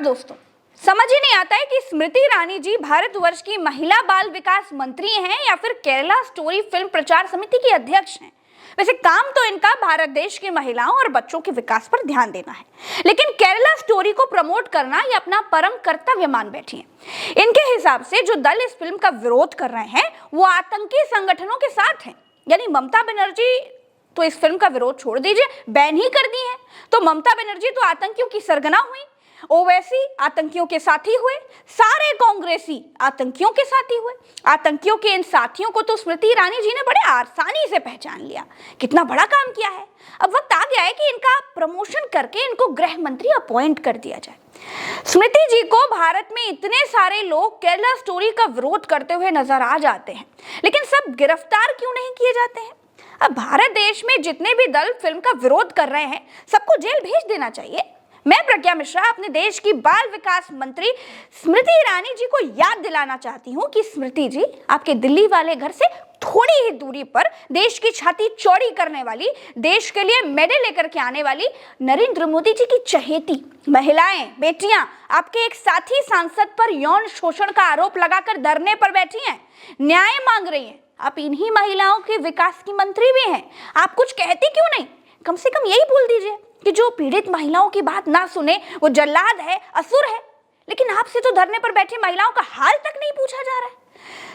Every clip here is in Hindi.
दोस्तों, समझ ही नहीं आता है कि स्मृति ईरानी जी भारतवर्ष की महिला बाल विकास मंत्री हैं या फिर केरला स्टोरी फिल्म प्रचार समिति की अध्यक्ष हैं। वैसे काम तो इनका भारत देश की महिलाओं और बच्चों के विकास पर ध्यान देना है, लेकिन केरला स्टोरी को प्रमोट करना ये अपना परम कर्तव्य मान बैठी हैं। इनके हिसाब से जो दल इस फिल्म का विरोध कर रहे हैं वो आतंकी संगठनों के साथ हैं। यानी ममता बनर्जी तो इस फिल्म का विरोध छोड़ दीजिए, बैन ही कर दी है, तो ममता बनर्जी तो आतंकियों की सरगना हुई, ओवैसी आतंकियों के साथी हुए, सारे कांग्रेसी आतंकियों के साथी हुए। आतंकियों के इन साथियों को तो स्मृति ईरानी जी ने बड़े आसानी से पहचान लिया। कितना बड़ा काम किया है। अब वक्त आ गया है कि इनका प्रमोशन करके इनको गृह मंत्री अपॉइंट कर दिया जाए। स्मृति जी को भारत में इतने सारे लोग केरला स्टोरी का विरोध करते हुए नजर आ जाते हैं, लेकिन सब गिरफ्तार क्यों नहीं किए जाते हैं? अब भारत देश में जितने भी दल फिल्म का विरोध कर रहे हैं सबको जेल भेज देना चाहिए। मैं प्रज्ञा मिश्रा अपने देश की बाल विकास मंत्री स्मृति ईरानी जी को याद दिलाना चाहती हूँ कि स्मृति जी आपके दिल्ली वाले घर से थोड़ी ही दूरी पर देश की छाती चौड़ी करने वाली, देश के लिए मेडल लेकर के आने वाली नरेंद्र मोदी जी की चहेती महिलाएं, बेटियां आपके एक साथी सांसद पर यौन शोषण का आरोप लगाकर धरने पर बैठी हैं, न्याय मांग रही हैं। आप इन्हीं महिलाओं के विकास की मंत्री भी हैं। आप कुछ कहती क्यों नहीं? कम से कम यही बोल दीजिए कि जो पीड़ित महिलाओं की बात ना सुने वो जल्लाद है, असुर है। लेकिन आपसे तो धरने पर बैठी महिलाओं का हाल तक नहीं पूछा जा रहा है।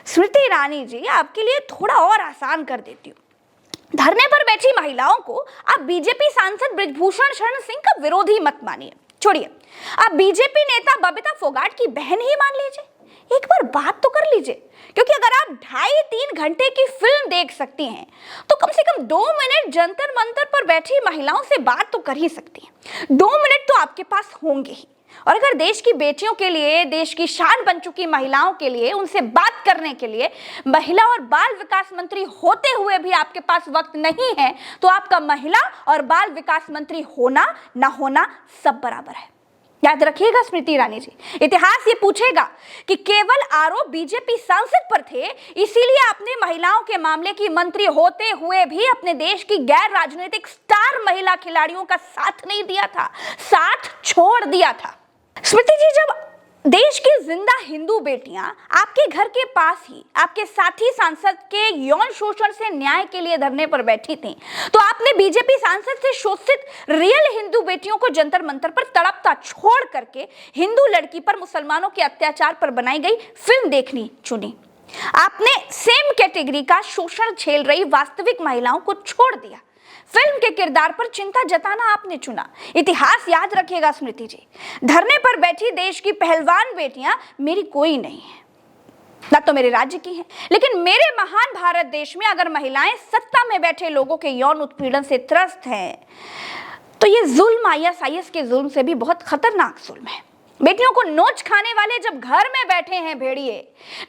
स्मृति ईरानी जी, आपके लिए थोड़ा और आसान कर देती हूँ। धरने पर बैठी महिलाओं को आप बीजेपी सांसद बृजभूषण शरण सिंह का विरोधी मत मानिए, छोड़िए, आप बीजेपी नेता बबीता फोगाट की बहन ही मान लीजिए। एक बार बात तो कर लीजिए, क्योंकि अगर आप 2.5-3 घंटे की फिल्म देख सकती हैं तो कम से कम 2 मिनट जंतर मंतर पर बैठी महिलाओं से बात तो कर ही सकती हैं। 2 मिनट तो आपके पास होंगे ही। और अगर देश की बेटियों के लिए, देश की शान बन चुकी महिलाओं के लिए, उनसे बात करने के लिए महिला और बाल विकास मंत्री होते हुए भी आपके पास वक्त नहीं है, तो आपका महिला और बाल विकास मंत्री होना ना होना सब बराबर है। याद रखिएगा स्मृति ईरानी जी, इतिहास ये पूछेगा कि केवल आरोप बीजेपी सांसद पर थे, इसीलिए आपने महिलाओं के मामले की मंत्री होते हुए भी अपने देश की गैर राजनीतिक स्टार महिला खिलाड़ियों का साथ नहीं दिया था, साथ छोड़ दिया था। स्मृति जी, जब देश की जिंदा हिंदू बेटियां आपके घर के पास ही आपके साथी सांसद के यौन शोषण से न्याय के लिए धरने पर बैठी थीं, तो आपने बीजेपी सांसद से शोषित रियल हिंदू बेटियों को जंतर मंतर पर तड़पता छोड़ करके हिंदू लड़की पर मुसलमानों के अत्याचार पर बनाई गई फिल्म देखनी चुनी। आपने सेम कैटेगरी का शोषण झेल रही वास्तविक महिलाओं को छोड़ दिया। फिल्म के किरदार पर चिंता जताना आपने चुना। इतिहास याद रखिएगा स्मृति जी, धरने पर बैठी देश की पहलवान बेटियां मेरी कोई नहीं है, ना तो मेरे राज्य की हैं, लेकिन मेरे महान भारत देश में अगर महिलाएं सत्ता में बैठे लोगों के यौन उत्पीड़न से त्रस्त हैं तो ये जुल्म ISIS के जुल्म से भी बहुत खतरनाक जुल्म है। बेटियों को नोच खाने वाले जब घर में बैठे हैं भेड़िए,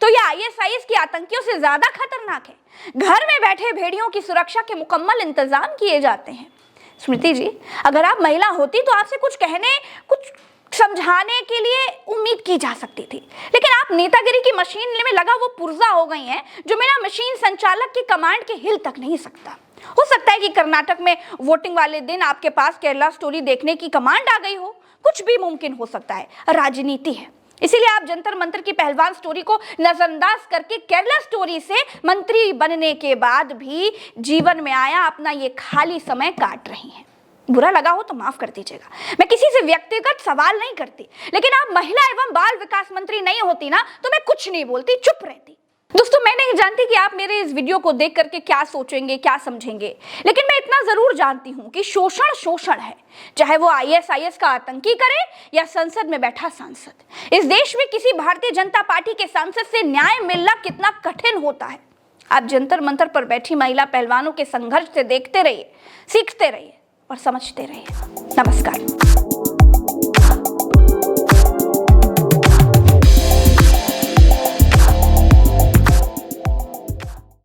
तो ये ISIS की आतंकियों से ज्यादा खतरनाक है। घर में बैठे भेड़ियों की सुरक्षा के मुकम्मल इंतजाम किए जाते हैं। स्मृति जी, अगर आप महिला होती तो आपसे कुछ कहने, कुछ समझाने के लिए उम्मीद की जा सकती थी, लेकिन आप नेतागिरी की मशीन में लगा वो पुर्जा हो गई हैं जो मेरा मशीन संचालक की कमांड के हिल तक नहीं सकता। हो सकता है कि कर्नाटक में वोटिंग वाले दिन आपके पास केरला स्टोरी देखने की कमांड आ गई हो, कुछ भी मुमकिन हो सकता है, राजनीति है। इसीलिए आप जंतर मंतर की पहलवान स्टोरी को नजरअंदाज करके केरला स्टोरी से मंत्री बनने के बाद भी जीवन में आया अपना ये खाली समय काट रही हैं। बुरा लगा हो तो माफ कर दीजिएगा, मैं किसी से व्यक्तिगत सवाल नहीं करती, लेकिन आप महिला एवं बाल विकास मंत्री नहीं होती ना तो मैं कुछ नहीं बोलती, चुप रहती। दोस्तों, मैं नहीं जानती कि आप मेरे इस वीडियो को देख करके क्या सोचेंगे, क्या समझेंगे, लेकिन मैं इतना जरूर जानती हूं कि शोषण शोषण है, चाहे वो ISIS का आतंकी करे या संसद में बैठा सांसद। इस देश में किसी भारतीय जनता पार्टी के सांसद से न्याय मिलना कितना कठिन होता है। आप जंतर मंतर पर बैठी महिला पहलवानों के संघर्ष से देखते रहिए, सीखते रहिए और समझते रहिए। नमस्कार।